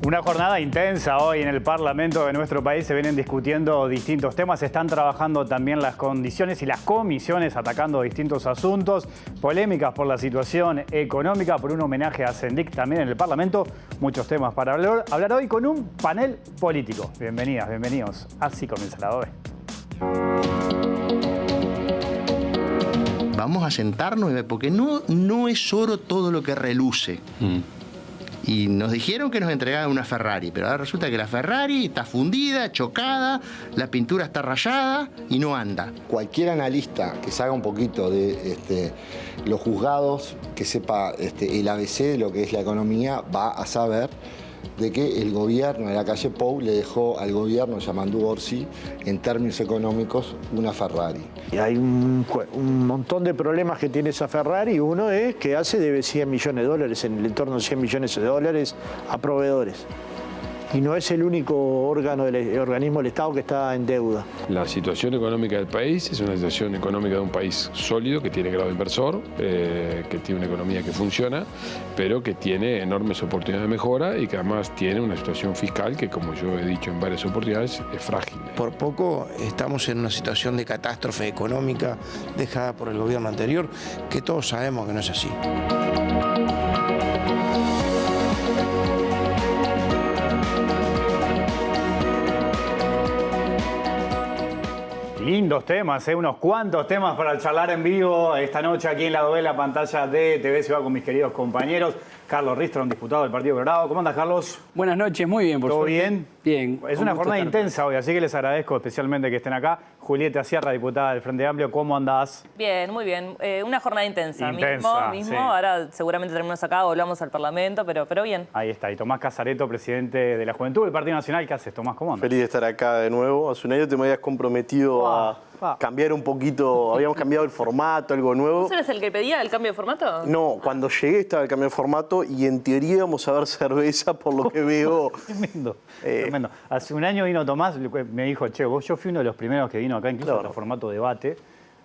Una jornada intensa hoy en el Parlamento de nuestro país. Se vienen discutiendo distintos temas. Se están trabajando también las condiciones y las comisiones atacando distintos asuntos. Polémicas por la situación económica, por un homenaje a Sendik también en el Parlamento. Muchos temas para hablar hoy con un panel político. Bienvenidas, bienvenidos. Así comienza la OE. Vamos a sentarnos porque no es oro todo lo que reluce. Y nos dijeron que nos entregaban una Ferrari, pero ahora resulta que la Ferrari está fundida, chocada, la pintura está rayada y no anda. Cualquier analista que se haga un poquito de los juzgados, que sepa el ABC de lo que es la economía, va a saber de que el gobierno de la calle Pou le dejó al gobierno de Yamandu Orsi, en términos económicos, una Ferrari. Y hay un montón de problemas que tiene esa Ferrari. Uno es que debe 100 millones de dólares, en el entorno de 100 millones de dólares a proveedores. Y no es el único organismo del Estado que está en deuda. La situación económica del país es una situación económica de un país sólido, que tiene grado inversor, que tiene una economía que funciona, pero que tiene enormes oportunidades de mejora y que además tiene una situación fiscal que, como yo he dicho en varias oportunidades, es frágil. Por poco estamos en una situación de catástrofe económica dejada por el gobierno anterior, que todos sabemos que no es así. Lindos temas, unos cuantos temas para charlar en vivo esta noche aquí en la OE, la pantalla de TV Ciudad con mis queridos compañeros. Carlos Ristron, diputado del Partido Colorado. ¿Cómo andas, Carlos? Buenas noches, muy bien, por ¿Todo suerte. bien? Bien. Es una jornada intensa hoy, así que les agradezco especialmente que estén acá. Julieta Sierra, diputada del Frente Amplio, ¿cómo andás? Bien, muy bien. Una jornada intensa. Intensa, Mismo. sí. Ahora seguramente terminamos acá, volvamos al Parlamento, pero bien. Ahí está. Y Tomás Casareto, presidente de la Juventud del Partido Nacional. ¿Qué haces, Tomás? ¿Cómo andas? Feliz de estar acá de nuevo. Hace un año te me habías comprometido a cambiar un poquito, habíamos cambiado el formato, algo nuevo. ¿Vos eres el que pedía el cambio de formato? No, cuando llegué estaba el cambio de formato y en teoría íbamos a ver cerveza por lo que veo. Tremendo, tremendo. Hace un año vino Tomás, me dijo, che, yo fui uno de los primeros que vino acá, incluso en el formato debate,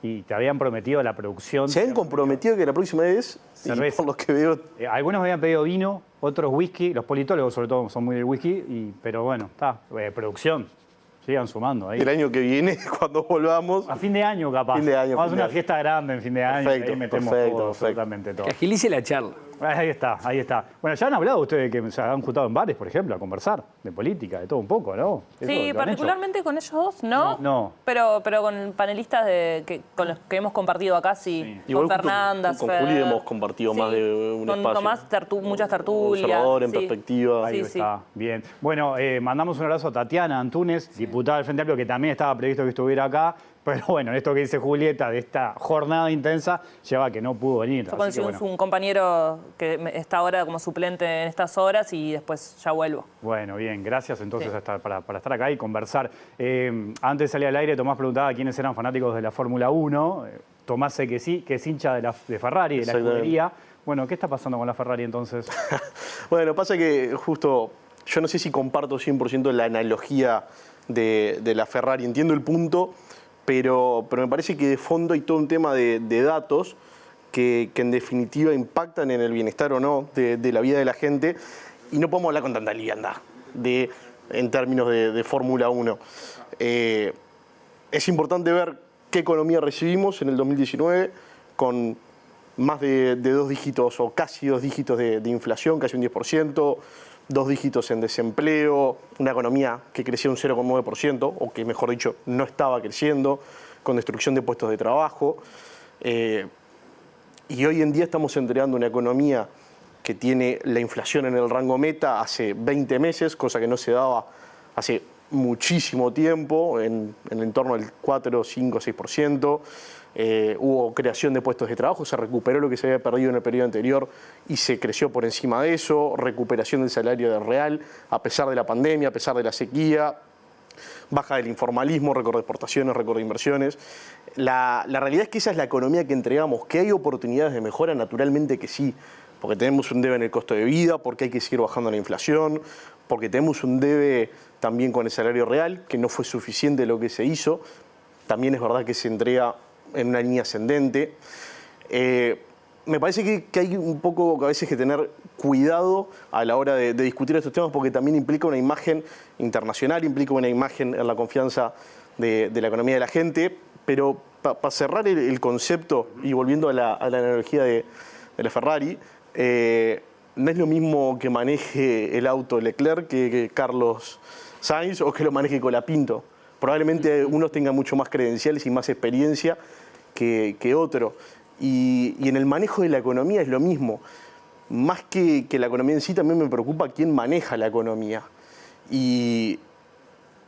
y te habían prometido la producción. Se habían comprometido que la próxima vez, cerveza. Por lo que veo... Algunos me habían pedido vino, otros whisky, los politólogos sobre todo son muy del whisky, pero bueno, está, producción. Sigan sumando ahí. El año que viene, cuando volvamos... A fin de año, capaz. Fin de año. Vamos a hacer una fiesta grande en fin de año. Perfecto, y ahí metemos todo, absolutamente todo. Que agilice la charla. Ahí está, ahí está. Bueno, ya han hablado ustedes que se han juntado en bares, por ejemplo, a conversar de política, de todo un poco, ¿no? Sí, particularmente con ellos dos, ¿no? No. Pero con panelistas con los que hemos compartido acá, sí. Igual Con Fernanda, con Juli hemos compartido más de un espacio. Con más muchas tertulias. Observador, en perspectiva. Ahí está, bien. Bueno, mandamos un abrazo a Tatiana Antunes, diputada del Frente Amplio, que también estaba previsto que estuviera acá. Pero bueno, esto que dice Julieta de esta jornada intensa lleva a que no pudo venir. Yo conocí un compañero que está ahora como suplente en estas horas y después ya vuelvo. Bueno, bien, gracias entonces para estar acá y conversar. Antes de salir al aire, Tomás preguntaba quiénes eran fanáticos de la Fórmula 1. Tomás sé que sí, que es hincha de Ferrari, de la escudería. Bueno, ¿qué está pasando con la Ferrari entonces? Bueno, pasa que justo, yo no sé si comparto 100% la analogía de la Ferrari. Entiendo el punto. Pero me parece que de fondo hay todo un tema de datos que en definitiva impactan en el bienestar o no de la vida de la gente y no podemos hablar con tanta liviandad en términos de Fórmula 1. Es importante ver qué economía recibimos en el 2019 con más de 2 dígitos o casi 2 dígitos de inflación, casi un 10%, 2 dígitos en desempleo, una economía que crecía un 0,9%, o que mejor dicho, no estaba creciendo, con destrucción de puestos de trabajo. Y hoy en día estamos entregando una economía que tiene la inflación en el rango meta hace 20 meses, cosa que no se daba hace muchísimo tiempo, en el entorno del 4, 5, 6%. Hubo creación de puestos de trabajo, se recuperó lo que se había perdido en el periodo anterior y se creció por encima de eso, recuperación del salario del real a pesar de la pandemia, a pesar de la sequía, baja del informalismo, récord de exportaciones, récord de inversiones. La realidad es que esa es la economía que entregamos. ¿Que hay oportunidades de mejora? Naturalmente que sí, porque tenemos un debe en el costo de vida, porque hay que seguir bajando la inflación, porque tenemos un debe también con el salario real, que no fue suficiente lo que se hizo. También es verdad que se entrega en una línea ascendente. me parece que hay un poco a veces que tener cuidado a la hora de discutir estos temas, porque también implica una imagen internacional, implica una imagen en la confianza de la economía de la gente. Pero para cerrar el concepto y volviendo a la analogía de la Ferrari, no es lo mismo que maneje el auto Leclerc que Carlos Sainz o que lo maneje Colapinto. Probablemente unos tengan mucho más credenciales y más experiencia que otro. Y en el manejo de la economía es lo mismo. Más que la economía en sí, también me preocupa quién maneja la economía. Y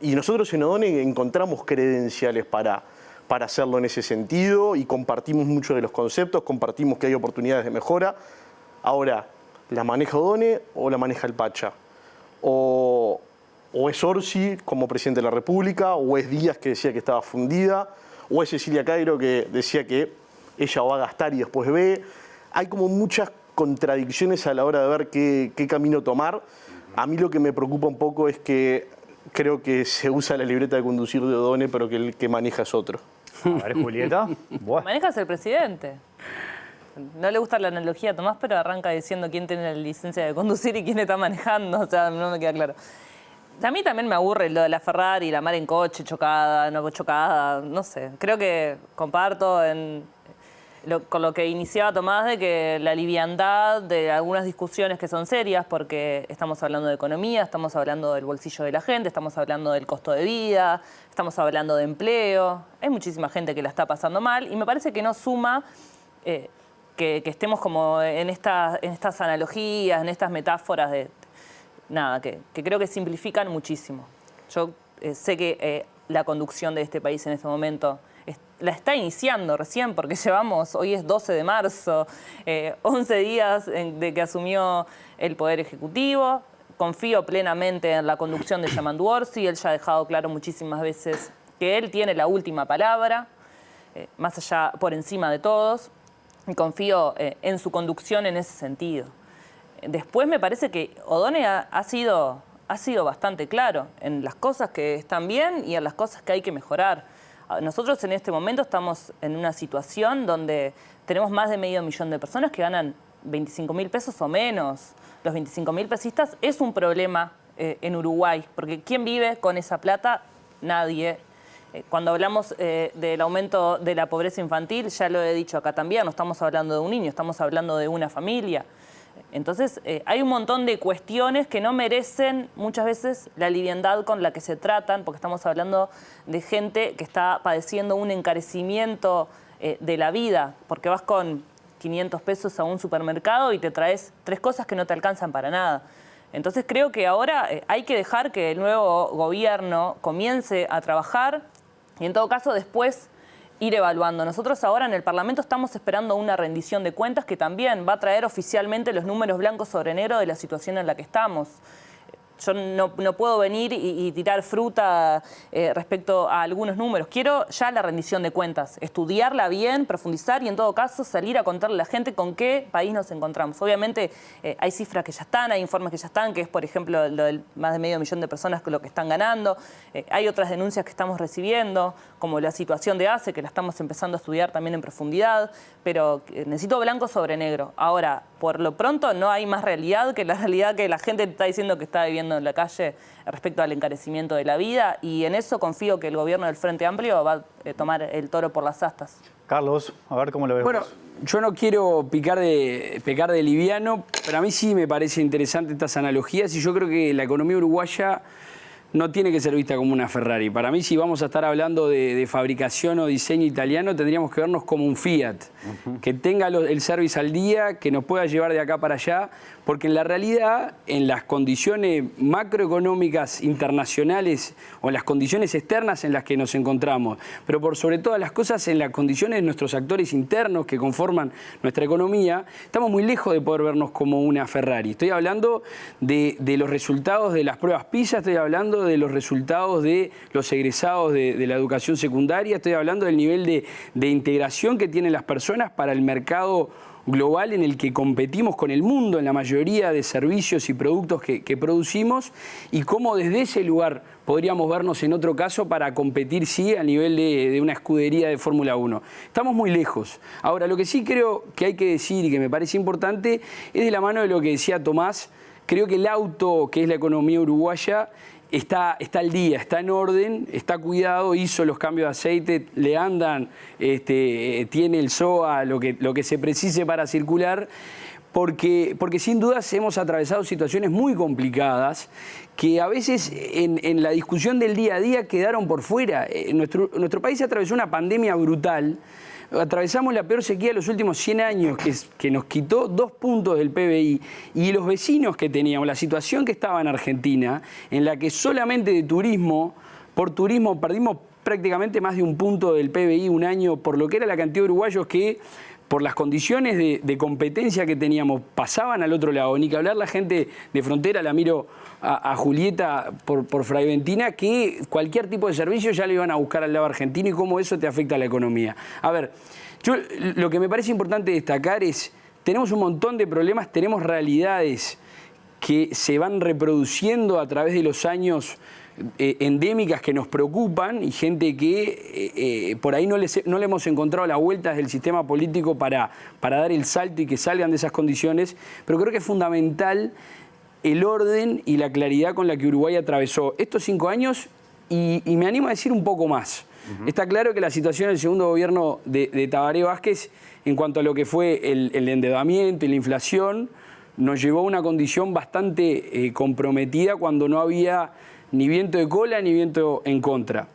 nosotros en Odone encontramos credenciales para hacerlo en ese sentido y compartimos muchos de los conceptos, compartimos que hay oportunidades de mejora. Ahora, ¿la maneja Odone o la maneja el Pacha? O es Orsi como presidente de la República, o es Díaz que decía que estaba fundida, o es Cecilia Cairo que decía que ella va a gastar y después ve. Hay como muchas contradicciones a la hora de ver qué camino tomar. A mí lo que me preocupa un poco es que creo que se usa la libreta de conducir de Odone, pero que el que maneja es otro. A ver, Julieta. Manejas el presidente. No le gusta la analogía a Tomás, pero arranca diciendo quién tiene la licencia de conducir y quién está manejando. O sea, no me queda claro. A mí también me aburre lo de la Ferrari, la mar en coche, chocada, no chocada, no sé. Creo que comparto con lo que iniciaba Tomás, de que la liviandad de algunas discusiones que son serias, porque estamos hablando de economía, estamos hablando del bolsillo de la gente, estamos hablando del costo de vida, estamos hablando de empleo. Hay muchísima gente que la está pasando mal y me parece que no suma que estemos como en estas analogías, en estas metáforas que creo que simplifican muchísimo. Yo sé que la conducción de este país en este momento la está iniciando recién, porque hoy es 12 de marzo, 11 días de que asumió el Poder Ejecutivo. Confío plenamente en la conducción de Yamandu Orsi. Él ya ha dejado claro muchísimas veces que él tiene la última palabra, más allá, por encima de todos. Y confío en su conducción en ese sentido. Después me parece que Odone ha sido bastante claro en las cosas que están bien y en las cosas que hay que mejorar. Nosotros en este momento estamos en una situación donde tenemos más de 500.000 de personas que ganan 25.000 pesos o menos. Los 25.000 pesistas es un problema en Uruguay, porque ¿quién vive con esa plata? Nadie. Cuando hablamos del aumento de la pobreza infantil, ya lo he dicho acá también, no estamos hablando de un niño, estamos hablando de una familia. Entonces, hay un montón de cuestiones que no merecen muchas veces la liviandad con la que se tratan, porque estamos hablando de gente que está padeciendo un encarecimiento de la vida, porque vas con 500 pesos a un supermercado y te traes 3 cosas que no te alcanzan para nada. Entonces, creo que ahora hay que dejar que el nuevo gobierno comience a trabajar y, en todo caso, después ir evaluando. Nosotros ahora en el Parlamento estamos esperando una rendición de cuentas que también va a traer oficialmente los números blancos sobre negro de la situación en la que estamos. Yo no puedo venir y tirar fruta respecto a algunos números. Quiero ya la rendición de cuentas, estudiarla bien, profundizar y en todo caso salir a contarle a la gente con qué país nos encontramos. Obviamente hay cifras que ya están, hay informes que ya están, que es por ejemplo lo del más de 500.000 de personas que lo que están ganando. Hay otras denuncias que estamos recibiendo, como la situación de ACE, que la estamos empezando a estudiar también en profundidad, pero necesito blanco sobre negro. Ahora, por lo pronto no hay más realidad que la realidad que la gente está diciendo que está viviendo en la calle respecto al encarecimiento de la vida, y en eso confío que el gobierno del Frente Amplio va a tomar el toro por las astas. Carlos, a ver cómo lo ves. Bueno, yo no quiero pecar de liviano, pero a mí sí me parece interesante estas analogías y yo creo que la economía uruguaya no tiene que ser vista como una Ferrari. Para mí, si vamos a estar hablando de fabricación o diseño italiano, tendríamos que vernos como un Fiat, que tenga el service al día, que nos pueda llevar de acá para allá, porque en la realidad, en las condiciones macroeconómicas internacionales o en las condiciones externas en las que nos encontramos, pero por sobre todas las cosas en las condiciones de nuestros actores internos que conforman nuestra economía, estamos muy lejos de poder vernos como una Ferrari. Estoy hablando de los resultados de las pruebas PISA, estoy hablando de los resultados de los egresados de la educación secundaria, estoy hablando del nivel de integración que tienen las personas para el mercado global en el que competimos con el mundo en la mayoría de servicios y productos que producimos, y cómo desde ese lugar podríamos vernos en otro caso para competir, sí, a nivel de una escudería de Fórmula 1. Estamos muy lejos. Ahora, lo que sí creo que hay que decir y que me parece importante es de la mano de lo que decía Tomás. Creo que el auto, que es la economía uruguaya, está al día, está en orden, está cuidado, hizo los cambios de aceite, le andan, tiene el SOA, lo que se precise para circular, porque sin dudas hemos atravesado situaciones muy complicadas que a veces en la discusión del día a día quedaron por fuera. Nuestro país atravesó una pandemia brutal. Atravesamos la peor sequía de los últimos 100 años, que nos quitó 2 puntos del PBI, y los vecinos que teníamos, la situación que estaba en Argentina, en la que solamente de turismo, por turismo perdimos prácticamente más de 1 punto del PBI un año, por lo que era la cantidad de uruguayos que, por las condiciones de competencia que teníamos, pasaban al otro lado. Ni que hablar la gente de frontera, la miro a Julieta por Fray Ventina, que cualquier tipo de servicio ya lo iban a buscar al lado argentino, y cómo eso te afecta a la economía. A ver, lo que me parece importante destacar es, tenemos un montón de problemas, tenemos realidades que se van reproduciendo a través de los años, endémicas que nos preocupan, y gente que por ahí no le hemos encontrado la vuelta desde el sistema político para dar el salto y que salgan de esas condiciones, pero creo que es fundamental el orden y la claridad con la que Uruguay atravesó estos 5 años, y me animo a decir un poco más. Está claro que la situación del segundo gobierno de Tabaré Vázquez, en cuanto a lo que fue el endeudamiento y la inflación, nos llevó a una condición bastante comprometida, cuando no había ni viento de cola ni viento en contra.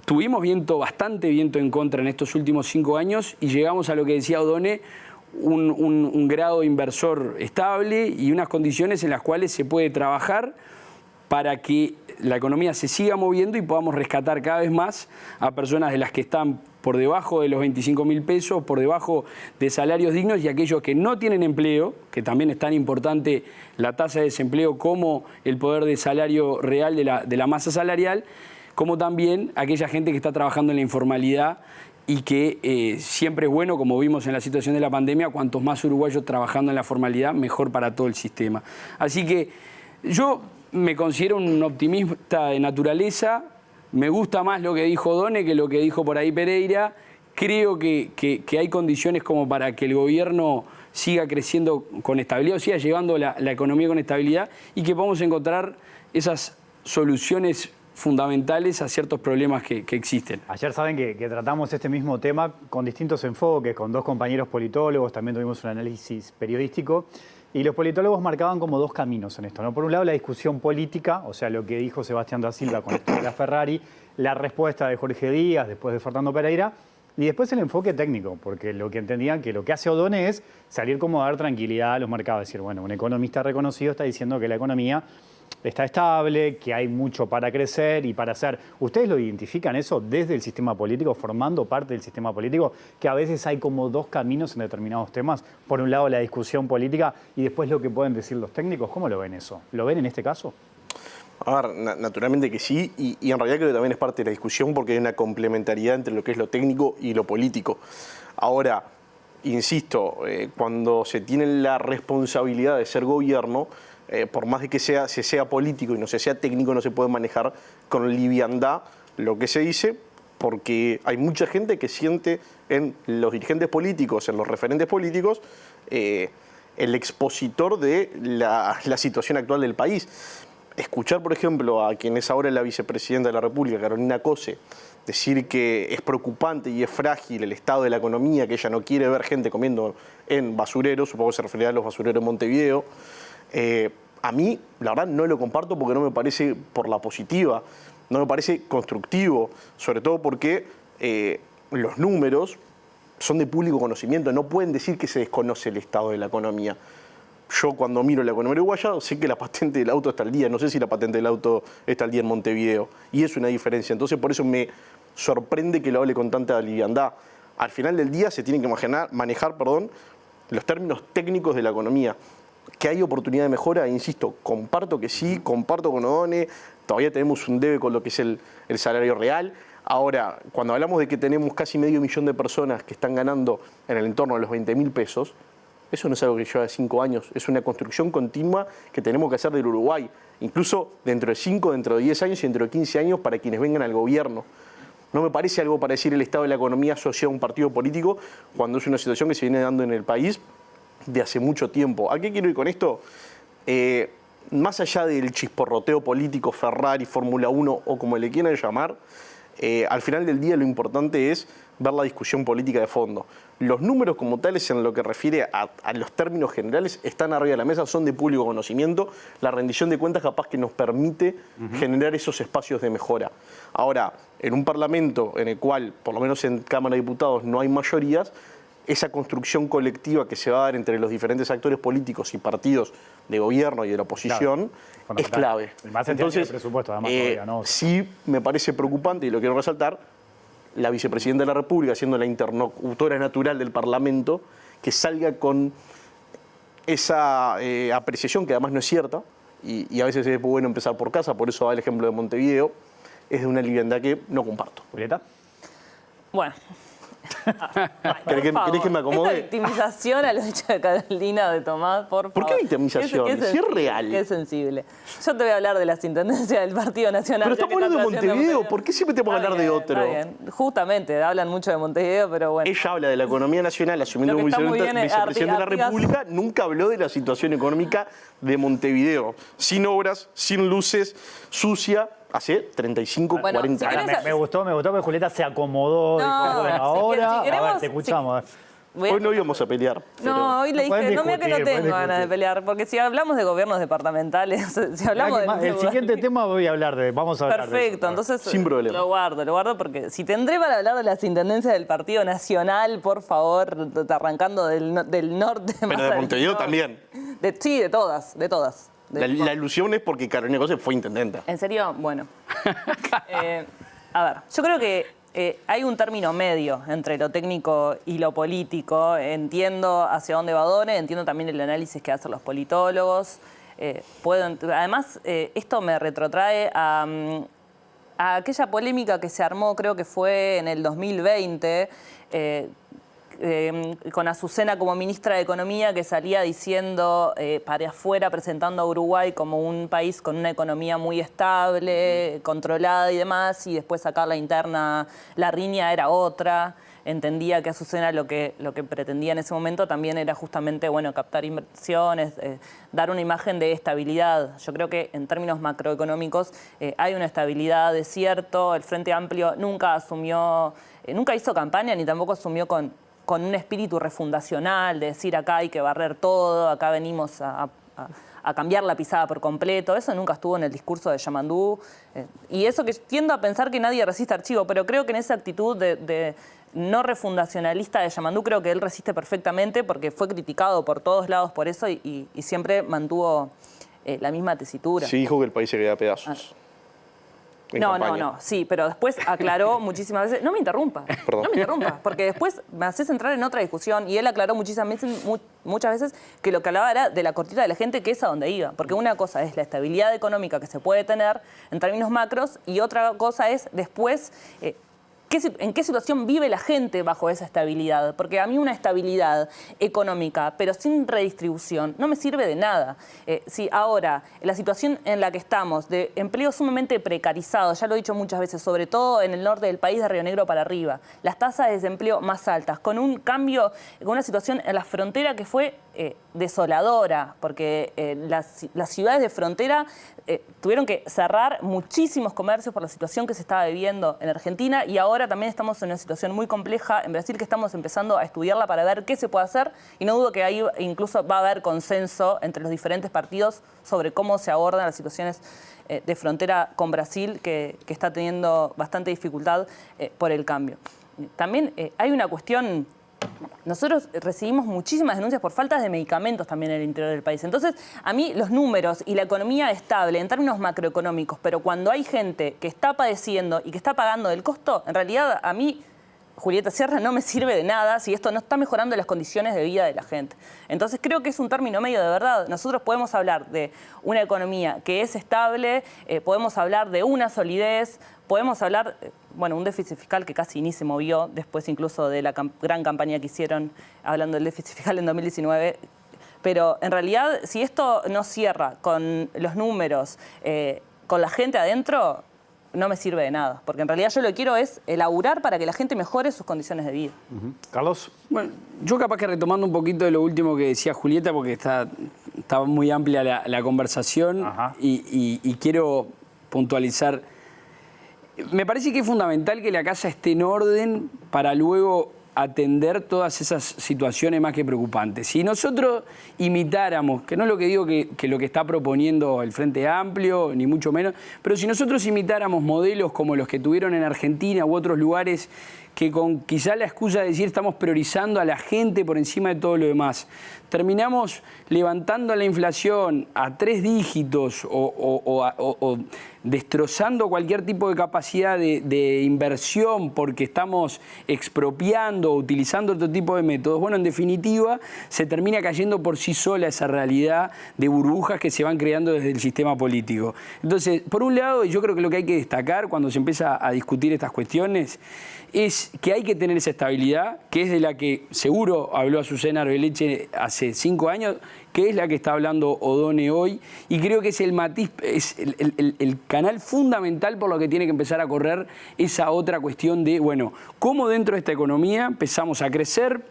Tuvimos bastante viento en contra en estos últimos 5 años, y llegamos a lo que decía Odone, un grado inversor estable y unas condiciones en las cuales se puede trabajar para que la economía se siga moviendo y podamos rescatar cada vez más a personas de las que están por debajo de los 25.000 pesos, por debajo de salarios dignos, y aquellos que no tienen empleo, que también es tan importante la tasa de desempleo como el poder de salario real de la masa salarial, como también aquella gente que está trabajando en la informalidad, y que siempre es bueno, como vimos en la situación de la pandemia, cuantos más uruguayos trabajando en la formalidad, mejor para todo el sistema. Así que yo me considero un optimista de naturaleza. Me gusta más lo que dijo Done que lo que dijo por ahí Pereira. Creo que hay condiciones como para que el gobierno siga creciendo con estabilidad, o siga llevando la economía con estabilidad, y que podamos encontrar esas soluciones fundamentales a ciertos problemas que existen. Ayer saben que tratamos este mismo tema con distintos enfoques, con 2 compañeros politólogos, también tuvimos un análisis periodístico, y los politólogos marcaban como 2 caminos en esto, ¿no? Por un lado, la discusión política, o sea, lo que dijo Sebastián da Silva con esto de la Ferrari, la respuesta de Jorge Díaz después de Fernando Pereira, y después el enfoque técnico, porque lo que entendían que lo que hace Odone es salir como a dar tranquilidad a los mercados, decir, bueno, un economista reconocido está diciendo que la economía está estable, que hay mucho para crecer y para hacer. ¿Ustedes lo identifican eso desde el sistema político, formando parte del sistema político, que a veces hay como 2 caminos en determinados temas? Por un lado, la discusión política, y después lo que pueden decir los técnicos. ¿Cómo lo ven eso? ¿Lo ven en este caso? A ver, naturalmente que sí, y en realidad creo que también es parte de la discusión, porque hay una complementariedad entre lo que es lo técnico y lo político. Ahora, insisto, cuando se tiene la responsabilidad de ser gobierno, por más de que se sea político y no se sea técnico, no se puede manejar con liviandad lo que se dice, porque hay mucha gente que siente en los dirigentes políticos, en los referentes políticos, el expositor de la situación actual del país. Escuchar, por ejemplo, a quien es ahora la vicepresidenta de la República, Carolina Cose, decir que es preocupante y es frágil el estado de la economía, que ella no quiere ver gente comiendo en basureros, supongo que se referirá a los basureros de Montevideo. A mí, la verdad, no lo comparto, porque no me parece por la positiva, no me parece constructivo, sobre todo porque los números son de público conocimiento, no pueden decir que se desconoce el estado de la economía. Yo, cuando miro la economía uruguaya, sé que la patente del auto está al día, no sé si la patente del auto está al día en Montevideo, y es una diferencia. Entonces, por eso me sorprende que lo hable con tanta liviandad. Al final del día se tienen que manejar los términos técnicos de la economía. Que hay oportunidad de mejora, insisto, comparto que sí, comparto con Odone, todavía tenemos un debe con lo que es el salario real. Ahora, cuando hablamos de que tenemos casi 500.000 de personas que están ganando en el entorno de los 20.000 pesos, eso no es algo que lleva 5 años, es una construcción continua que tenemos que hacer del Uruguay, incluso dentro de 5, dentro de 10 años y dentro de 15 años para quienes vengan al gobierno. No me parece algo para decir el estado de la economía asociado a un partido político cuando es una situación que se viene dando en el país de hace mucho tiempo. ¿A qué quiero ir con esto? Más allá del chisporroteo político, Ferrari, Fórmula 1 o como le quieran llamar, al final del día lo importante es ver la discusión política de fondo. Los números como tales en lo que refiere a los términos generales están arriba de la mesa, son de público conocimiento. La rendición de cuentas capaz que nos permite generar esos espacios de mejora. Ahora, en un parlamento en el cual, por lo menos en Cámara de Diputados, no hay mayorías, esa construcción colectiva que se va a dar entre los diferentes actores políticos y partidos de gobierno y de la oposición es clave. Entonces, el presupuesto, además, todavía, ¿no? Sí me parece preocupante, y lo quiero resaltar, la vicepresidenta de la República, siendo la interlocutora natural del Parlamento, que salga con esa apreciación, que además no es cierta, y a veces es bueno empezar por casa, por eso va el ejemplo de Montevideo, es de una liviandad que no comparto. ¿Julieta? Bueno. ¿Querés que me acomode? Esta victimización a los hechos de Carolina de Tomás, por favor. ¿Por qué victimización? Si es real. Qué sensible. Yo te voy a hablar de las intendencias del Partido Nacional. Pero estamos hablando de Montevideo. ¿Por qué siempre tenemos que hablar de otro? Está bien. Justamente, hablan mucho de Montevideo, pero bueno. Ella habla de la economía nacional, asumiendo como vicepresidente de la República, nunca habló de la situación económica de Montevideo. Sin obras, sin luces, sucia. Hace 35, 40 años. Me gustó que Julieta se acomodó. No, dijo, ahora, si queremos, a ver, te escuchamos. Hoy no íbamos a pelear. No, hoy le dije, no, mira que no tengo ganas de pelear, porque si hablamos de gobiernos departamentales, si hablamos el siguiente tema vamos a hablar de Perfecto, entonces sin problema. Lo guardo, porque si tendré para hablar de las intendencias del Partido Nacional, por favor, arrancando del norte. Pero de Montevideo también. Sí, de todas. La ilusión es porque Carolina Cose fue intendenta. ¿En serio? Bueno. A ver, yo creo que hay un término medio entre lo técnico y lo político. Entiendo hacia dónde va Done, entiendo también el análisis que hacen los politólogos. Además, esto me retrotrae a aquella polémica que se armó, creo que fue en el 2020, con Azucena como ministra de Economía, que salía diciendo para afuera, presentando a Uruguay como un país con una economía muy estable, controlada y demás, y después acá la interna, la riña era otra. Entendía que Azucena lo que pretendía en ese momento también era justamente, bueno, captar inversiones, dar una imagen de estabilidad. Yo creo que en términos macroeconómicos hay una estabilidad, es cierto. El Frente Amplio nunca hizo campaña ni tampoco asumió con un espíritu refundacional, de decir acá hay que barrer todo, acá venimos a cambiar la pisada por completo. Eso nunca estuvo en el discurso de Yamandú. Y eso que tiendo a pensar que nadie resiste archivo, pero creo que en esa actitud de no refundacionalista de Yamandú, creo que él resiste perfectamente porque fue criticado por todos lados por eso y siempre mantuvo la misma tesitura. Sí, dijo que el país se queda a pedazos. No, sí, pero después aclaró muchísimas veces. No me interrumpa, porque después me haces entrar en otra discusión y él aclaró muchas veces que lo que hablaba era de la cortita de la gente, que es a donde iba. Porque una cosa es la estabilidad económica que se puede tener en términos macros y otra cosa es después ¿en qué situación vive la gente bajo esa estabilidad? Porque a mí una estabilidad económica, pero sin redistribución, no me sirve de nada. Si ahora, la situación en la que estamos, de empleo sumamente precarizado, ya lo he dicho muchas veces, sobre todo en el norte del país, de Río Negro para arriba, las tasas de desempleo más altas, con un cambio, con una situación en la frontera que fue desoladora, porque las ciudades de frontera tuvieron que cerrar muchísimos comercios por la situación que se estaba viviendo en Argentina y ahora también estamos en una situación muy compleja en Brasil que estamos empezando a estudiarla para ver qué se puede hacer y no dudo que ahí incluso va a haber consenso entre los diferentes partidos sobre cómo se abordan las situaciones de frontera con Brasil que está teniendo bastante dificultad por el cambio. También hay una cuestión. Nosotros recibimos muchísimas denuncias por faltas de medicamentos también en el interior del país. Entonces, a mí los números y la economía estable en términos macroeconómicos, pero cuando hay gente que está padeciendo y que está pagando el costo, en realidad a mí Julieta Sierra no me sirve de nada si esto no está mejorando las condiciones de vida de la gente. Entonces creo que es un término medio de verdad. Nosotros podemos hablar de una economía que es estable, podemos hablar de una solidez, podemos hablar, bueno, un déficit fiscal que casi ni se movió, después incluso de la gran campaña que hicieron hablando del déficit fiscal en 2019. Pero en realidad, si esto no cierra con los números, con la gente adentro, no me sirve de nada. Porque en realidad yo lo que quiero es elaborar para que la gente mejore sus condiciones de vida. Carlos. Bueno, yo capaz que retomando un poquito de lo último que decía Julieta, porque está muy amplia la conversación y quiero puntualizar. Me parece que es fundamental que la casa esté en orden para luego atender todas esas situaciones más que preocupantes. Si nosotros imitáramos, que no es lo que digo que lo que está proponiendo el Frente Amplio, ni mucho menos, pero si nosotros imitáramos modelos como los que tuvieron en Argentina u otros lugares que con quizá la excusa de decir estamos priorizando a la gente por encima de todo lo demás, terminamos levantando la inflación a 3 dígitos o destrozando cualquier tipo de capacidad de inversión porque estamos expropiando o utilizando otro tipo de métodos, bueno, en definitiva, se termina cayendo por sí sola esa realidad de burbujas que se van creando desde el sistema político. Entonces, por un lado, yo creo que lo que hay que destacar cuando se empieza a discutir estas cuestiones es que hay que tener esa estabilidad, que es de la que seguro habló Azucena Arbeleche hace 5 años, que es la que está hablando Odone hoy, y creo que es el matiz, es el canal fundamental por lo que tiene que empezar a correr esa otra cuestión de, bueno, cómo dentro de esta economía empezamos a crecer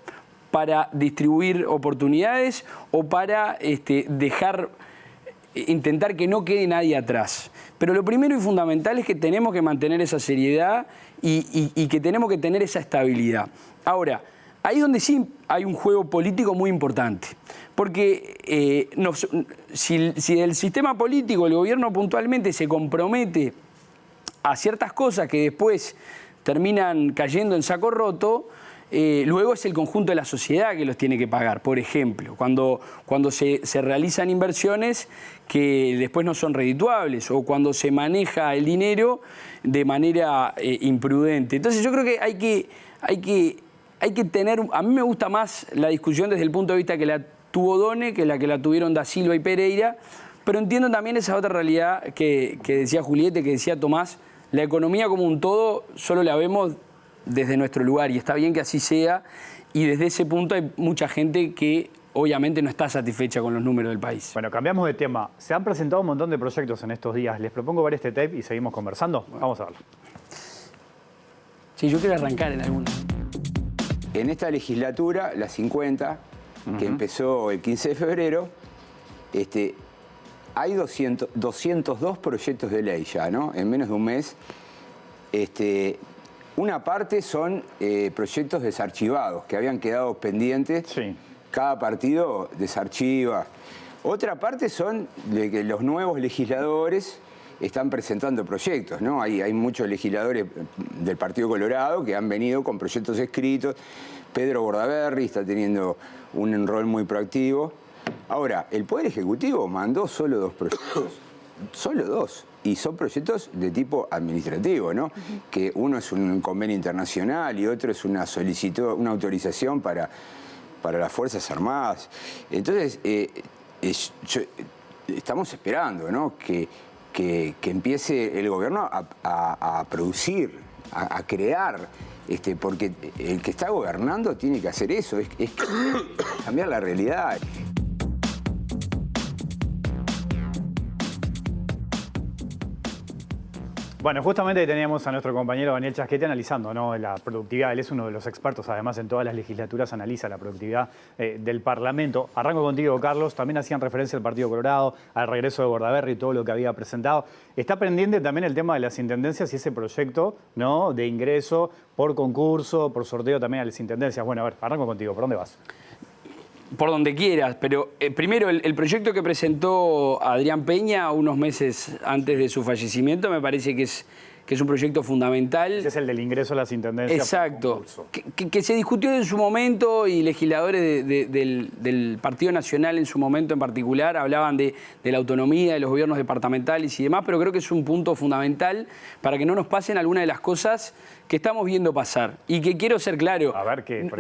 para distribuir oportunidades o para intentar que no quede nadie atrás. Pero lo primero y fundamental es que tenemos que mantener esa seriedad y que tenemos que tener esa estabilidad. Ahora, ahí es donde sí hay un juego político muy importante. Porque si el sistema político, el gobierno puntualmente se compromete a ciertas cosas que después terminan cayendo en saco roto, luego es el conjunto de la sociedad que los tiene que pagar. Por ejemplo, cuando se realizan inversiones que después no son redituables o cuando se maneja el dinero de manera imprudente. Entonces yo creo que hay que tener... A mí me gusta más la discusión desde el punto de vista que la tuvo Odone que la tuvieron Da Silva y Pereira, pero entiendo también esa otra realidad que decía Julieta, que decía Tomás, la economía como un todo solo la vemos desde nuestro lugar y está bien que así sea, y desde ese punto hay mucha gente que obviamente no está satisfecha con los números del país. Bueno, cambiamos de tema. Se han presentado un montón de proyectos en estos días. Les propongo ver este tape y seguimos conversando. Vamos a verlo. Sí, yo quiero arrancar en alguna. En esta legislatura, la 50, que empezó el 15 de febrero, hay 202 proyectos de ley ya, ¿no? En menos de un mes. Una parte son proyectos desarchivados, que habían quedado pendientes. Sí. Cada partido desarchiva. Otra parte son de que los nuevos legisladores están presentando proyectos, ¿no? Hay muchos legisladores del Partido Colorado que han venido con proyectos escritos. Pedro Bordaberry está teniendo un rol muy proactivo. Ahora, el Poder Ejecutivo mandó solo 2 proyectos. Solo 2. Y son proyectos de tipo administrativo, ¿no? Que uno es un convenio internacional y otro es una solicitud, una autorización para las Fuerzas Armadas. Entonces, estamos esperando, ¿no? Que empiece el gobierno a producir, a crear, porque el que está gobernando tiene que hacer eso, es cambiar la realidad. Bueno, justamente teníamos a nuestro compañero Daniel Chasquete analizando, ¿no?, la productividad. Él es uno de los expertos, además en todas las legislaturas analiza la productividad del Parlamento. Arranco contigo, Carlos. También hacían referencia al Partido Colorado, al regreso de Bordaberry y todo lo que había presentado. Está pendiente también el tema de las intendencias y ese proyecto, ¿no?, de ingreso por concurso, por sorteo también a las intendencias. Bueno, a ver, arranco contigo. ¿Por dónde vas? Por donde quieras, pero primero el proyecto que presentó Adrián Peña unos meses antes de su fallecimiento me parece que es un proyecto fundamental. Ese es el del ingreso a las intendencias. Exacto, que se discutió en su momento y legisladores del Partido Nacional en su momento en particular hablaban de la autonomía de los gobiernos departamentales y demás, pero creo que es un punto fundamental para que no nos pasen algunas de las cosas que estamos viendo pasar y que quiero ser claro. A ver qué.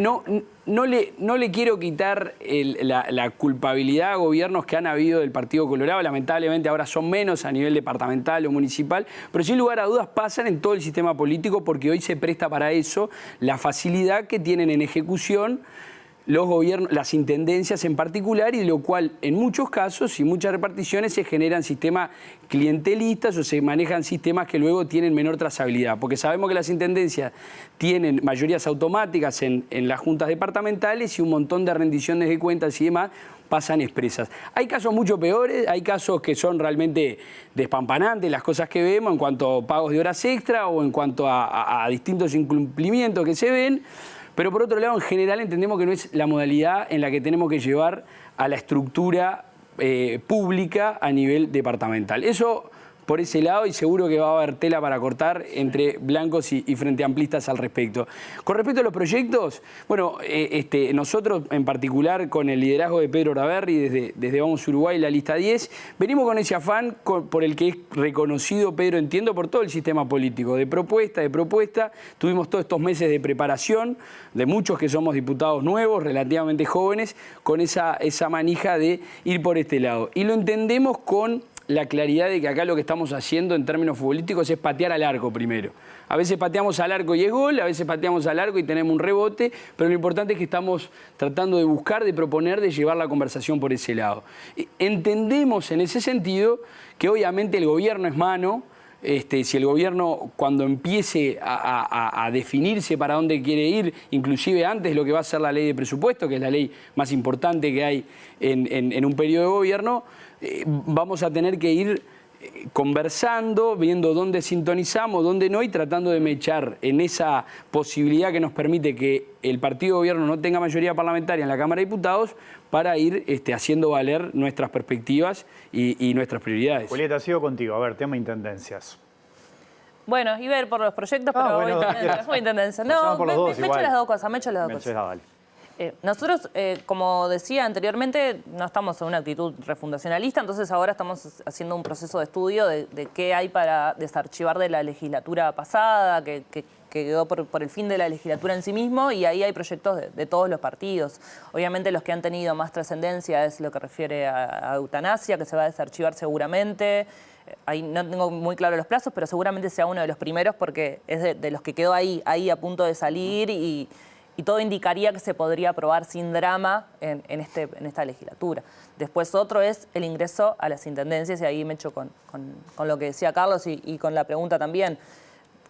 No le quiero quitar la culpabilidad a gobiernos que han habido del Partido Colorado. Lamentablemente ahora son menos a nivel departamental o municipal, pero sin lugar a dudas pasan en todo el sistema político porque hoy se presta para eso la facilidad que tienen en ejecución los gobiernos, las intendencias en particular, y lo cual en muchos casos y muchas reparticiones se generan sistemas clientelistas o se manejan sistemas que luego tienen menor trazabilidad, porque sabemos que las intendencias tienen mayorías automáticas en las juntas departamentales y un montón de rendiciones de cuentas y demás pasan expresas. Hay casos mucho peores, hay casos que son realmente despampanantes, las cosas que vemos en cuanto a pagos de horas extra o en cuanto a distintos incumplimientos que se ven. Pero por otro lado, en general entendemos que no es la modalidad en la que tenemos que llevar a la estructura pública a nivel departamental. Eso por ese lado, y seguro que va a haber tela para cortar entre blancos y frente amplistas al respecto. Con respecto a los proyectos, bueno, nosotros en particular con el liderazgo de Pedro Oraberri desde Vamos Uruguay, la lista 10, venimos con ese afán por el que es reconocido Pedro, entiendo, por todo el sistema político, de propuesta. Tuvimos todos estos meses de preparación, de muchos que somos diputados nuevos, relativamente jóvenes, con esa manija de ir por este lado. Y lo entendemos con la claridad de que acá lo que estamos haciendo en términos futbolísticos es patear al arco primero. A veces pateamos al arco y es gol, a veces pateamos al arco y tenemos un rebote, pero lo importante es que estamos tratando de buscar, de proponer, de llevar la conversación por ese lado. Entendemos en ese sentido que obviamente el gobierno es mano. Si el gobierno cuando empiece a definirse para dónde quiere ir, inclusive antes lo que va a ser la ley de presupuesto, que es la ley más importante que hay en un periodo de gobierno, vamos a tener que ir conversando, viendo dónde sintonizamos, dónde no, y tratando de mechar en esa posibilidad que nos permite que el partido de gobierno no tenga mayoría parlamentaria en la Cámara de Diputados para ir haciendo valer nuestras perspectivas y nuestras prioridades. Julieta, sigo contigo. A ver, tema intendencias. Bueno, iba a ir por los proyectos, pero voy intendencias. No, me echo las dos cosas, Dale. Nosotros, como decía anteriormente, no estamos en una actitud refundacionalista, entonces ahora estamos haciendo un proceso de estudio de qué hay para desarchivar de la legislatura pasada, que quedó por el fin de la legislatura en sí mismo, y ahí hay proyectos de todos los partidos. Obviamente los que han tenido más trascendencia es lo que refiere a eutanasia, que se va a desarchivar seguramente. Ahí no tengo muy claro los plazos, pero seguramente sea uno de los primeros porque es de los que quedó ahí a punto de salir y todo indicaría que se podría aprobar sin drama en esta legislatura. Después otro es el ingreso a las intendencias, y ahí me echo con lo que decía Carlos y con la pregunta también.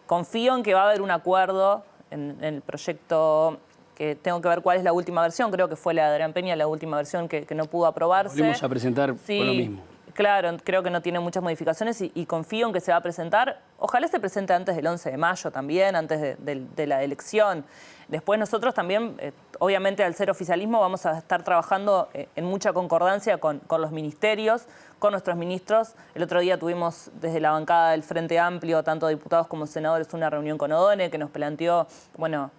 Confío en que va a haber un acuerdo en el proyecto, que tengo que ver cuál es la última versión, creo que fue la de Adrián Peña, la última versión que no pudo aprobarse. Volvimos a presentar con lo mismo. Claro, creo que no tiene muchas modificaciones y confío en que se va a presentar. Ojalá se presente antes del 11 de mayo también, antes de la elección. Después nosotros también, obviamente al ser oficialismo, vamos a estar trabajando en mucha concordancia con los ministerios, con nuestros ministros. El otro día tuvimos desde la bancada del Frente Amplio, tanto diputados como senadores, una reunión con O'Donnell que nos planteó, bueno,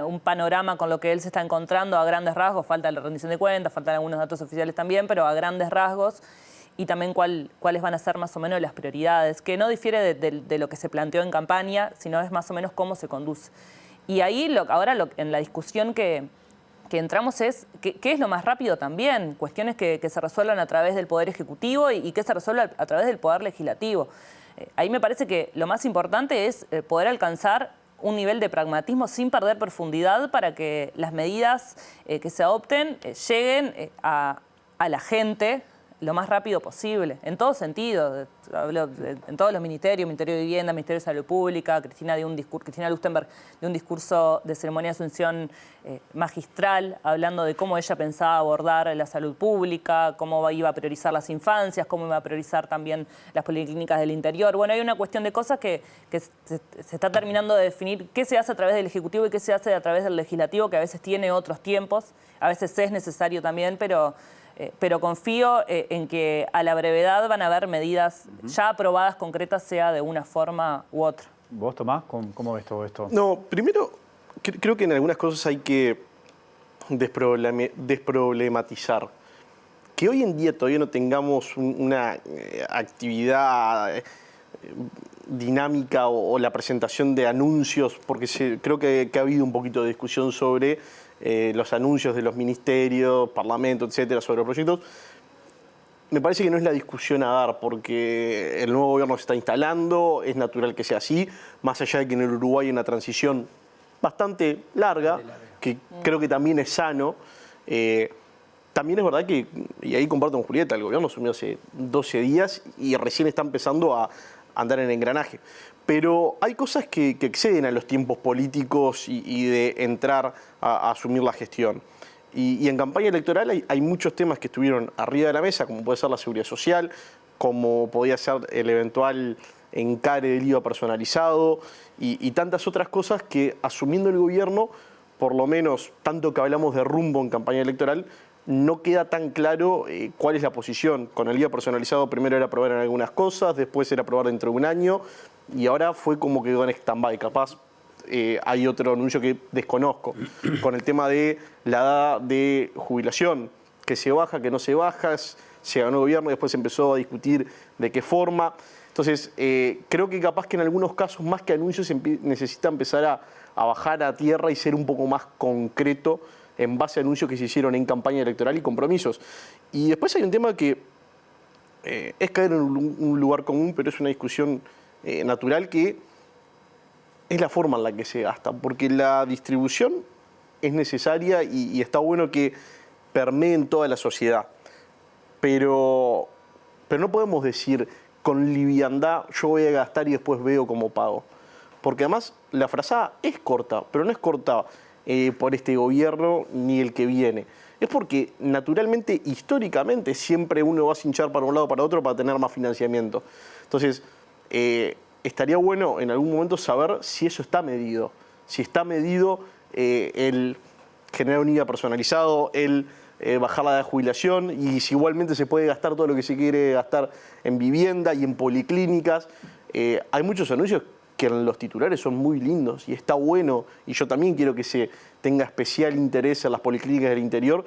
un panorama con lo que él se está encontrando a grandes rasgos. Falta la rendición de cuentas, faltan algunos datos oficiales también, pero a grandes rasgos. Y también cuáles van a ser más o menos las prioridades, que no difiere de lo que se planteó en campaña, sino es más o menos cómo se conduce. Y ahí en la discusión que entramos es qué es lo más rápido también, cuestiones que se resuelvan a través del Poder Ejecutivo y que se resuelvan a través del Poder Legislativo. Ahí me parece que lo más importante es poder alcanzar un nivel de pragmatismo sin perder profundidad para que las medidas que se adopten lleguen a la gente lo más rápido posible, en todo sentido. Hablo en todos los ministerios, Ministerio de Vivienda, Ministerio de Salud Pública, Cristina Lustenberg de un discurso de ceremonia de asunción magistral, hablando de cómo ella pensaba abordar la salud pública, cómo iba a priorizar las infancias, cómo iba a priorizar también las policlínicas del interior. Bueno, hay una cuestión de cosas que se está terminando de definir qué se hace a través del Ejecutivo y qué se hace a través del Legislativo, que a veces tiene otros tiempos, a veces es necesario también, pero confío en que a la brevedad van a haber medidas ya aprobadas, concretas, sea de una forma u otra. ¿Vos, Tomás, cómo ves todo esto? No, primero, creo que en algunas cosas hay que desproblematizar. Que hoy en día todavía no tengamos una actividad dinámica o la presentación de anuncios, porque creo que ha habido un poquito de discusión sobre los anuncios de los ministerios, parlamento, etcétera, sobre los proyectos. Me parece que no es la discusión a dar, porque el nuevo gobierno se está instalando, es natural que sea así, más allá de que en el Uruguay hay una transición bastante larga, que creo que también es sano. También es verdad que, y ahí comparto con Julieta, el gobierno asumió hace 12 días y recién está empezando a andar en engranaje. Pero hay cosas que exceden a los tiempos políticos y de entrar a asumir la gestión. Y en campaña electoral hay muchos temas que estuvieron arriba de la mesa, como puede ser la seguridad social, como podía ser el eventual encare del IVA personalizado y tantas otras cosas que, asumiendo el gobierno, por lo menos tanto que hablamos de rumbo en campaña electoral, no queda tan claro cuál es la posición. Con el IVA personalizado primero era aprobar en algunas cosas, después era aprobar dentro de un año y ahora fue como que quedó en stand-by. Capaz hay otro anuncio que desconozco. Con el tema de la edad de jubilación, que se baja, que no se baja, se ganó el gobierno y después se empezó a discutir de qué forma. Entonces, creo que capaz que en algunos casos, más que anuncios, necesita empezar a bajar a tierra y ser un poco más concreto en base a anuncios que se hicieron en campaña electoral y compromisos. Y después hay un tema que es caer en un lugar común, pero es una discusión natural, que es la forma en la que se gasta, porque la distribución es necesaria y está bueno que permee en toda la sociedad. Pero no podemos decir con liviandad yo voy a gastar y después veo cómo pago. Porque además la frazada es corta, pero no es corta por este gobierno ni el que viene. Es porque naturalmente, históricamente, siempre uno va a cinchar para un lado o para otro para tener más financiamiento. Entonces, estaría bueno en algún momento saber si eso está medido. Si está medido el generar un IVA personalizado, el bajar la edad de jubilación, y si igualmente se puede gastar todo lo que se quiere gastar en vivienda y en policlínicas. Hay muchos anuncios que en los titulares son muy lindos y está bueno, y yo también quiero que se tenga especial interés en las policlínicas del interior,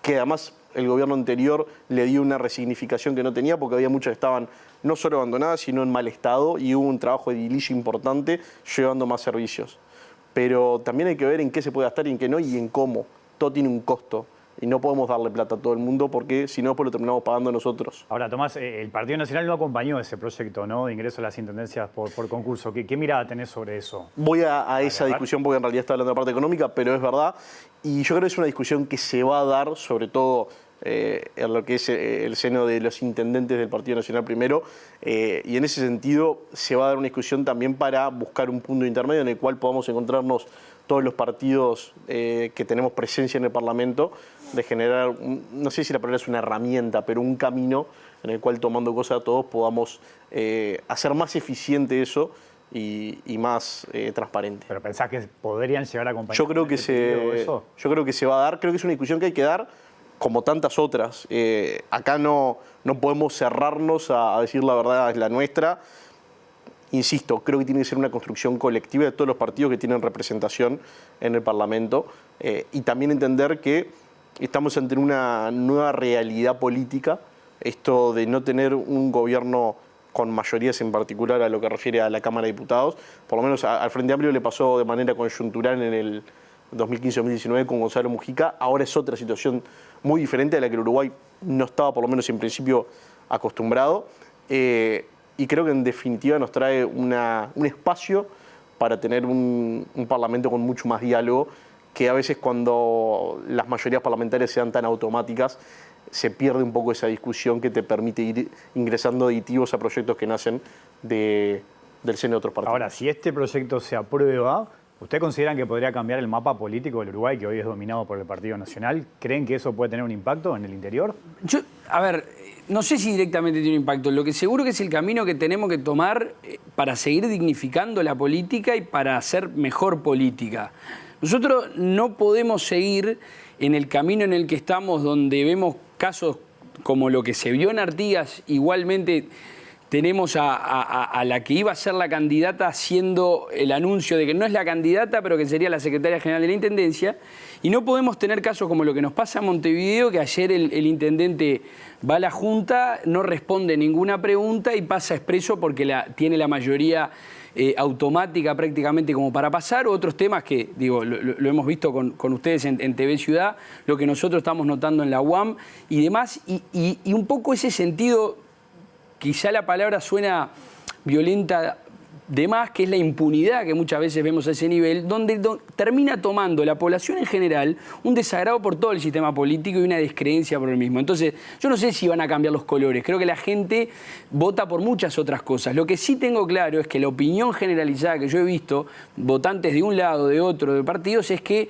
que además el gobierno anterior le dio una resignificación que no tenía, porque había muchas que estaban no solo abandonadas, sino en mal estado, y hubo un trabajo de edilicio importante llevando más servicios. Pero también hay que ver en qué se puede gastar y en qué no, y en cómo. Todo tiene un costo. Y no podemos darle plata a todo el mundo, porque si no, pues lo terminamos pagando nosotros. Ahora, Tomás, el Partido Nacional no acompañó ese proyecto, ¿no?, de ingreso a las intendencias por concurso. ¿Qué mirada tenés sobre eso? Voy a esa discusión, porque en realidad está hablando de la parte económica, pero es verdad. Y yo creo que es una discusión que se va a dar, sobre todo en lo que es el seno de los intendentes del Partido Nacional primero. Y en ese sentido se va a dar una discusión también para buscar un punto intermedio en el cual podamos encontrarnos todos los partidos que tenemos presencia en el Parlamento, de generar, no sé si la palabra es una herramienta, pero un camino en el cual, tomando cosas a todos, podamos hacer más eficiente eso y más transparente. ¿Pero pensás que podrían llegar a acompañar? Yo creo que se va a dar. Creo que es una discusión que hay que dar, como tantas otras. Acá no podemos cerrarnos a decir la verdad es la nuestra. Insisto, creo que tiene que ser una construcción colectiva de todos los partidos que tienen representación en el Parlamento, y también entender que estamos ante una nueva realidad política, esto de no tener un gobierno con mayorías, en particular a lo que refiere a la Cámara de Diputados. Por lo menos al Frente Amplio le pasó de manera coyuntural en el 2015-2019 con Gonzalo Mujica. Ahora es otra situación muy diferente a la que el Uruguay no estaba, por lo menos en principio, acostumbrado. Y creo que en definitiva nos trae un espacio para tener un Parlamento con mucho más diálogo, que a veces cuando las mayorías parlamentarias sean tan automáticas, se pierde un poco esa discusión que te permite ir ingresando aditivos a proyectos que nacen del seno de otros partidos. Ahora, si este proyecto se aprueba, ¿ustedes consideran que podría cambiar el mapa político del Uruguay, que hoy es dominado por el Partido Nacional? ¿Creen que eso puede tener un impacto en el interior? No sé si directamente tiene un impacto. Lo que seguro que es el camino que tenemos que tomar para seguir dignificando la política y para hacer mejor política. Nosotros no podemos seguir en el camino en el que estamos, donde vemos casos como lo que se vio en Artigas, igualmente tenemos a la que iba a ser la candidata haciendo el anuncio de que no es la candidata, pero que sería la secretaria general de la Intendencia. Y no podemos tener casos como lo que nos pasa en Montevideo, que ayer el intendente va a la Junta, no responde ninguna pregunta y pasa expreso porque tiene la mayoría automática prácticamente como para pasar, o otros temas que, digo, lo hemos visto con ustedes en TV Ciudad, lo que nosotros estamos notando en la UAM y demás, y un poco ese sentido, quizá la palabra suena violenta de más, que es la impunidad que muchas veces vemos a ese nivel, donde termina tomando la población en general un desagrado por todo el sistema político y una descreencia por el mismo. Entonces, yo no sé si van a cambiar los colores, creo que la gente vota por muchas otras cosas. Lo que sí tengo claro es que la opinión generalizada que yo he visto, votantes de un lado, de otro, de partidos, es que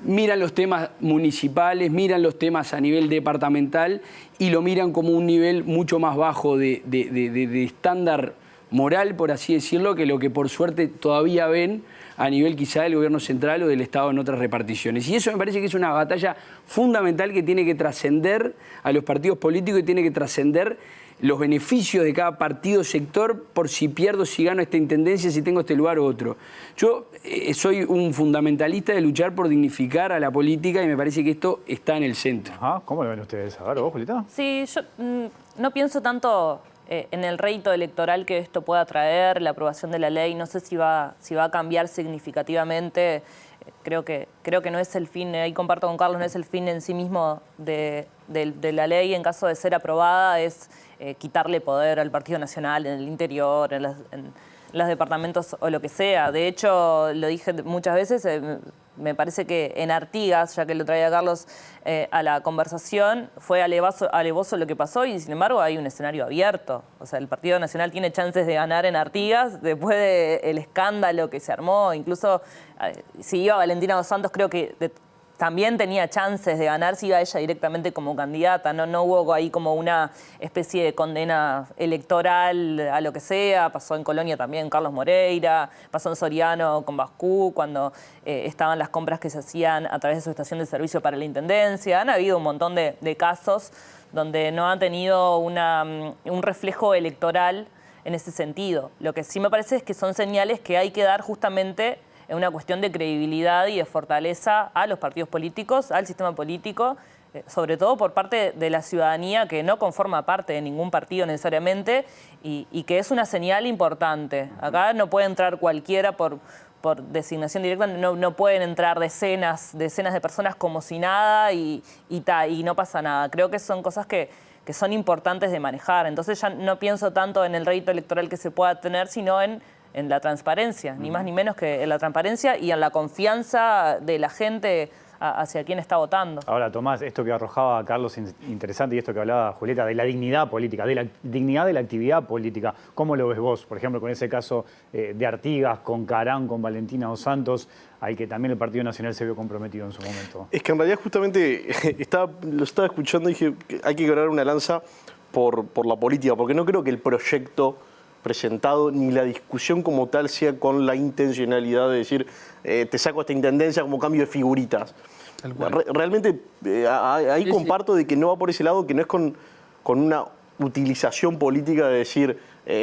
miran los temas municipales, miran los temas a nivel departamental y lo miran como un nivel mucho más bajo de estándar moral, por así decirlo, que lo que por suerte todavía ven a nivel quizá del gobierno central o del Estado en otras reparticiones. Y eso me parece que es una batalla fundamental que tiene que trascender a los partidos políticos y tiene que trascender los beneficios de cada partido sector por si pierdo, si gano esta intendencia, si tengo este lugar u otro. Yo soy un fundamentalista de luchar por dignificar a la política y me parece que esto está en el centro. Ajá. ¿Cómo lo ven ustedes? A ver, ¿vos, Julieta? Sí, yo no pienso tanto en el rédito electoral que esto pueda traer, la aprobación de la ley. No sé si va a cambiar significativamente. Creo que no es el fin, ahí comparto con Carlos, no es el fin en sí mismo de la ley. En caso de ser aprobada es quitarle poder al Partido Nacional en el interior, en los departamentos o lo que sea. De hecho, lo dije muchas veces, me parece que en Artigas, ya que lo traía Carlos a la conversación, fue alevoso lo que pasó y sin embargo hay un escenario abierto. O sea, el Partido Nacional tiene chances de ganar en Artigas después del escándalo que se armó. Incluso si iba Valentina Dos Santos, creo que también tenía chances de ganar si iba ella directamente como candidata. No hubo ahí como una especie de condena electoral a lo que sea. Pasó en Colonia también Carlos Moreira, pasó en Soriano con Bascú, cuando estaban las compras que se hacían a través de su estación de servicio para la Intendencia. Han habido un montón de casos donde no han tenido un reflejo electoral en ese sentido. Lo que sí me parece es que son señales que hay que dar justamente en una cuestión de credibilidad y de fortaleza a los partidos políticos, al sistema político, sobre todo por parte de la ciudadanía que no conforma parte de ningún partido necesariamente y que es una señal importante. Acá no puede entrar cualquiera por designación directa, no pueden entrar decenas de personas como si nada y no pasa nada. Creo que son cosas que son importantes de manejar. Entonces ya no pienso tanto en el rédito electoral que se pueda tener, sino en la transparencia, ni más ni menos que en la transparencia y en la confianza de la gente hacia quien está votando. Ahora, Tomás, esto que arrojaba Carlos interesante y esto que hablaba Julieta de la dignidad política, de la dignidad de la actividad política, ¿cómo lo ves vos? Por ejemplo, con ese caso de Artigas, con Carán, con Valentina Dos Santos, al que también el Partido Nacional se vio comprometido en su momento. Es que en realidad justamente lo estaba escuchando y dije que hay que quebrar una lanza por la política, porque no creo que el proyecto presentado ni la discusión como tal sea con la intencionalidad de decir te saco esta intendencia como cambio de figuritas. Realmente ahí comparto de que no va por ese lado, que no es con una utilización política de decir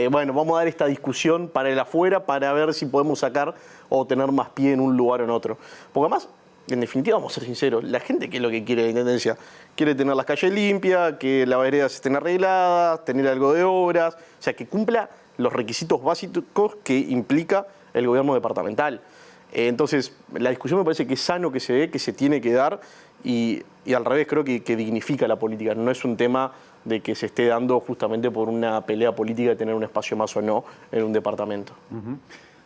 bueno, vamos a dar esta discusión para el afuera para ver si podemos sacar o tener más pie en un lugar o en otro. Porque además, en definitiva, vamos a ser sinceros, la gente, ¿qué es lo que quiere de la intendencia? Quiere tener las calles limpias, que las veredas estén arregladas, tener algo de obras, o sea, que cumpla los requisitos básicos que implica el gobierno departamental. Entonces, la discusión me parece que es sano que se ve, que se tiene que dar y al revés creo que dignifica la política. No es un tema de que se esté dando justamente por una pelea política de tener un espacio más o no en un departamento.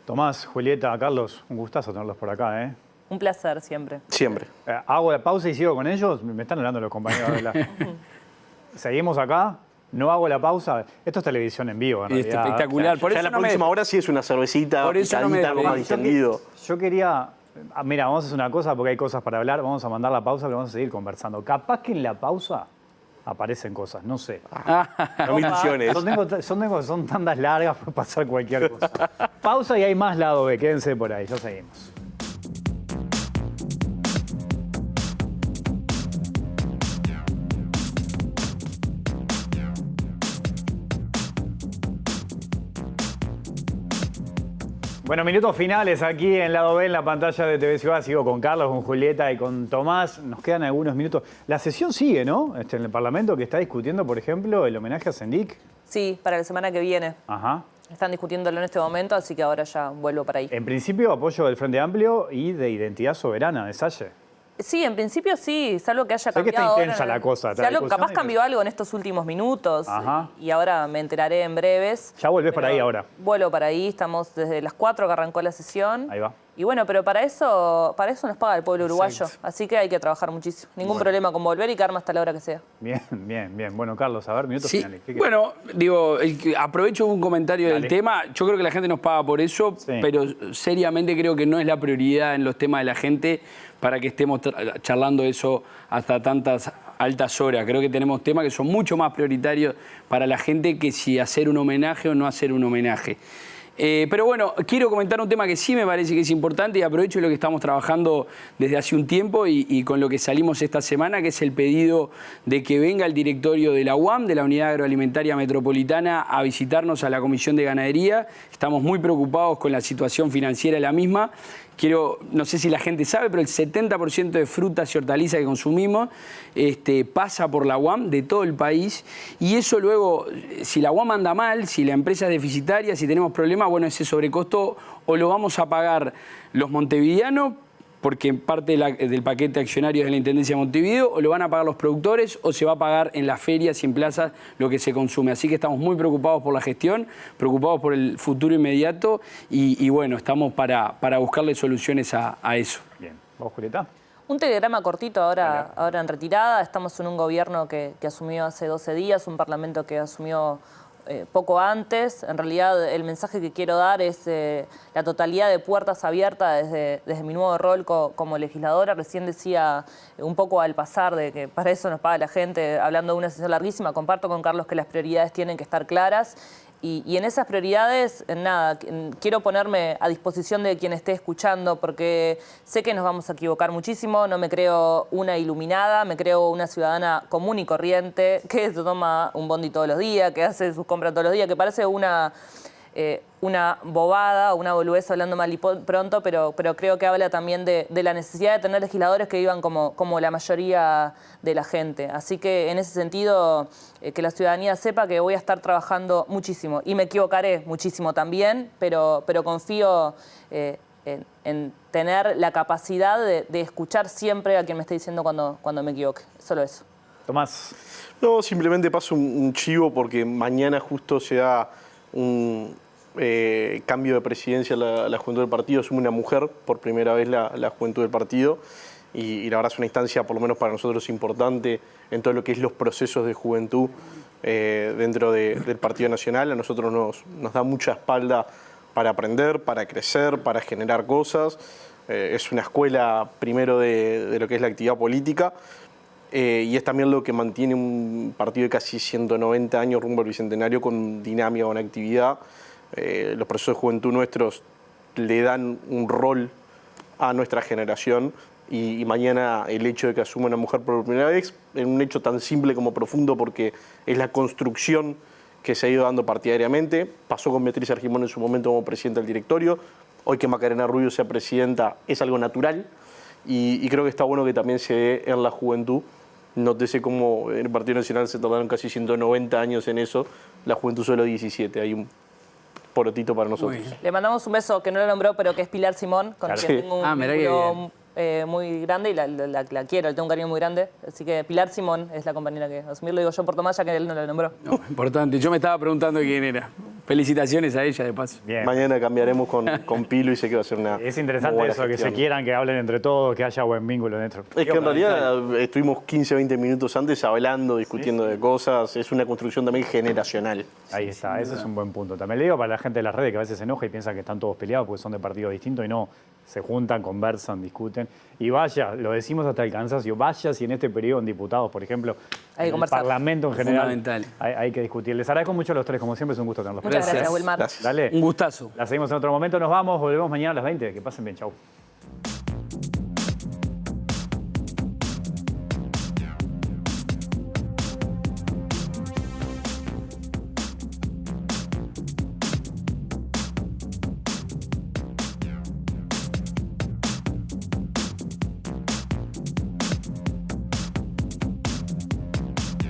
Tomás, Julieta, Carlos, un gustazo tenerlos por acá, ¿eh? Un placer siempre. Siempre. Hago la pausa y sigo con ellos. Me están hablando los compañeros de la... Seguimos acá. No hago la pausa. Esto es televisión en vivo, en realidad. Espectacular. O sea, por eso la próxima hora sí es una cervecita, picadita, algo más distendido. Yo quería... Mira, vamos a hacer una cosa porque hay cosas para hablar. Vamos a mandar la pausa, pero vamos a seguir conversando. Capaz que en la pausa aparecen cosas, no sé. No me ilusiones. Son tandas largas, puede pasar cualquier cosa. Pausa y hay más lado B. Quédense por ahí, ya seguimos. Bueno, minutos finales aquí en Lado B, en la pantalla de TV Ciudad. Sigo con Carlos, con Julieta y con Tomás. Nos quedan algunos minutos. La sesión sigue, ¿no? En el Parlamento, que está discutiendo, por ejemplo, el homenaje a Sendik. Sí, para la semana que viene. Ajá. Están discutiéndolo en este momento, así que ahora ya vuelvo para ahí. En principio, apoyo del Frente Amplio y de Identidad Soberana de Salle. Sí, en principio sí, salvo que haya Sé que cambiado. está intensa la cosa. Capaz cambió algo en estos últimos minutos. Ajá. Y ahora me enteraré en breves. Ya volvés para ahí ahora. Vuelvo para ahí, estamos desde las 4 que arrancó la sesión. Ahí va. Y bueno, pero para eso nos paga el pueblo uruguayo. Así que hay que trabajar muchísimo. Ningún problema con volver y quedarme hasta la hora que sea. Bien, bien, bien. Bueno, Carlos, a ver, minutos finales. Bueno, digo, aprovecho un comentario del tema. Yo creo que la gente nos paga por eso, pero seriamente creo que no es la prioridad en los temas de la gente para que estemos charlando eso hasta tantas altas horas. Creo que tenemos temas que son mucho más prioritarios para la gente que si hacer un homenaje o no hacer un homenaje. Pero bueno, quiero comentar un tema que sí me parece que es importante y aprovecho lo que estamos trabajando desde hace un tiempo y con lo que salimos esta semana, que es el pedido de que venga el directorio de la UAM, de la Unidad Agroalimentaria Metropolitana, a visitarnos a la Comisión de Ganadería. Estamos muy preocupados con la situación financiera de la misma. No sé si la gente sabe, pero el 70% de frutas y hortalizas que consumimos pasa por la UAM de todo el país. Y eso luego, si la UAM anda mal, si la empresa es deficitaria, si tenemos problemas, bueno, ese sobrecosto o lo vamos a pagar los montevideanos, porque parte del paquete accionario de la Intendencia de Montevideo, o lo van a pagar los productores, o se va a pagar en las ferias y en plazas lo que se consume. Así que estamos muy preocupados por la gestión, preocupados por el futuro inmediato y bueno, estamos para buscarle soluciones a eso. Bien. ¿Vos, Julieta? Un telegrama cortito ahora en retirada. Estamos en un gobierno que asumió hace 12 días, un parlamento que asumió poco antes. En realidad el mensaje que quiero dar es la totalidad de puertas abiertas desde mi nuevo rol como legisladora. Recién decía un poco al pasar de que para eso nos paga la gente, hablando de una sesión larguísima. Comparto con Carlos que las prioridades tienen que estar claras. Y en esas prioridades, nada, quiero ponerme a disposición de quien esté escuchando, porque sé que nos vamos a equivocar muchísimo. No me creo una iluminada, me creo una ciudadana común y corriente, que se toma un bondi todos los días, que hace sus compras todos los días, que parece una bobada, una boludez hablando mal y pronto, pero creo que habla también de la necesidad de tener legisladores que vivan como la mayoría de la gente. Así que en ese sentido, que la ciudadanía sepa que voy a estar trabajando muchísimo y me equivocaré muchísimo también, pero confío en tener la capacidad de escuchar siempre a quien me esté diciendo cuando me equivoque. Solo eso. Tomás. No, simplemente paso un chivo porque mañana justo se da un cambio de presidencia a la juventud del partido. Asume una mujer por primera vez la juventud del partido y la verdad es una instancia, por lo menos para nosotros, importante en todo lo que es los procesos de juventud dentro del Partido Nacional. A nosotros nos da mucha espalda para aprender, para crecer, para generar cosas. Es una escuela primero de lo que es la actividad política. Y es también lo que mantiene un partido de casi 190 años rumbo al Bicentenario con dinámica, con actividad. Los procesos de juventud nuestros le dan un rol a nuestra generación y mañana el hecho de que asuma una mujer por primera vez es un hecho tan simple como profundo porque es la construcción que se ha ido dando partidariamente. Pasó con Beatriz Argimón en su momento como presidenta del directorio. Hoy que Macarena Rubio sea presidenta es algo natural y creo que está bueno que también se dé en la juventud. Nótese cómo en el Partido Nacional se tardaron casi 190 años en eso, la juventud solo 17. Hay un porotito para nosotros. Le mandamos un beso que no lo nombró, pero que es Pilar Simón, con quien tengo un vínculo muy grande y la quiero, le tengo un cariño muy grande. Así que Pilar Simón es la compañera que asumir, lo digo yo por Tomás, ya que él no lo nombró. No, importante, yo me estaba preguntando quién era. Felicitaciones a ella, de paso. Bien. Mañana cambiaremos con Pilo y sé que va a ser una. Es interesante eso, que se quieran, que hablen entre todos, que haya buen vínculo dentro. Es que en realidad estuvimos 15 o 20 minutos antes hablando, discutiendo de cosas. Es una construcción también generacional. Ahí está, ese es un buen punto. También le digo para la gente de las redes que a veces se enoja y piensa que están todos peleados porque son de partidos distintos y no, se juntan, conversan, discuten. Y vaya, lo decimos hasta el cansancio, vaya si en este periodo en diputados, por ejemplo, en el Parlamento en general, hay que discutir. Les agradezco mucho a los tres, como siempre es un gusto tenerlos. Muchas gracias, Wilmar. Dale. Un gustazo. La seguimos en otro momento, nos vamos, volvemos mañana a las 20. Que pasen bien, chau.